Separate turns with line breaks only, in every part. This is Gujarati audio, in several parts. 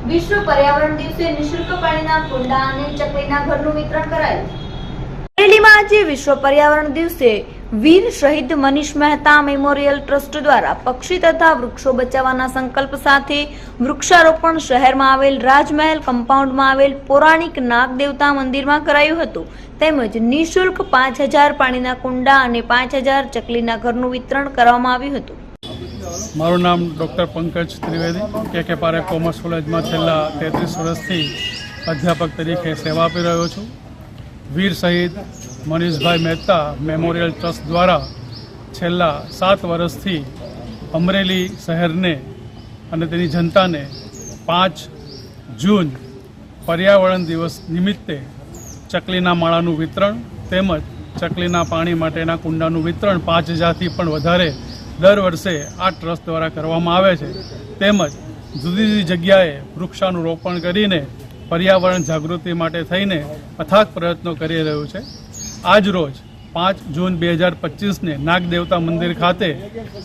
વિશ્વ પર્યાવરણ દિવસે નિઃશુલ્ક પાણીના કુંડા અને ચકલીના ઘરનું વિતરણ કરાયું। અમરેલીમાં આજે વિશ્વ પર્યાવરણ દિવસે વીર શહીદ મનીષ મહેતા મેમોરિયલ ટ્રસ્ટ દ્વારા પક્ષી તથા વૃક્ષો બચાવવાના સંકલ્પ સાથે વૃક્ષારોપણ શહેરમાં આવેલ રાજમહેલ કમ્પાઉન્ડમાં આવેલ પૌરાણિક નાગ દેવતા મંદિરમાં કરાયું હતું। તેમજ નિઃશુલ્ક 5000 પાણીના કુંડા અને 5000 ચકલીના ઘરનું વિતરણ કરવામાં આવ્યું હતું।
મારું નામ ડૉક્ટર પંકજ ત્રિવેદી કે પારેખ કોમર્સ કોલેજમાં છેલ્લા 33 વર્ષથી અધ્યાપક તરીકે સેવા આપી રહ્યો છું। વીર શહીદ મનીષભાઈ મહેતા મેમોરિયલ ટ્રસ્ટ દ્વારા છેલ્લા 7 વર્ષથી અમરેલી શહેરને અને તેની જનતાને 5 જૂન પર્યાવરણ દિવસ નિમિત્તે ચકલીના માળાનું વિતરણ તેમજ ચકલીના પાણી માટેના કુંડાનું વિતરણ 5000થી પણ વધારે દર વર્ષે આ ટ્રસ્ટ દ્વારા કરવામાં આવે છે। તેમજ જુદી જુદી જગ્યાએ વૃક્ષાનું રોપણ કરીને પર્યાવરણ જાગૃતિ માટે થઈને અથાગ પ્રયત્નો કરી રહ્યું છે। આજ રોજ 5 જૂન 2025ને નાગદેવતા મંદિર ખાતે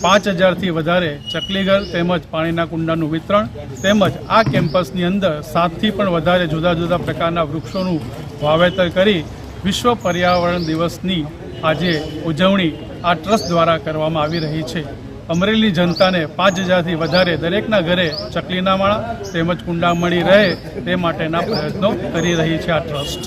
5000થી વધારે ચકલીઘર તેમજ પાણીના કુંડાનું વિતરણ તેમજ આ કેમ્પસની અંદર 7થી પણ વધારે જુદા જુદા પ્રકારના વૃક્ષોનું વાવેતર કરી વિશ્વ પર્યાવરણ દિવસની આજે ઉજવણી આ ટ્રસ્ટ દ્વારા કરવામાં આવી રહી છે। અમરેલી જનતાને 5000થી વધારે દરેકના ઘરે ચકલીના માળા તેમજ કુંડા મળી રહે તે માટેના પ્રયત્નો કરી રહી છે આ ટ્રસ્ટ।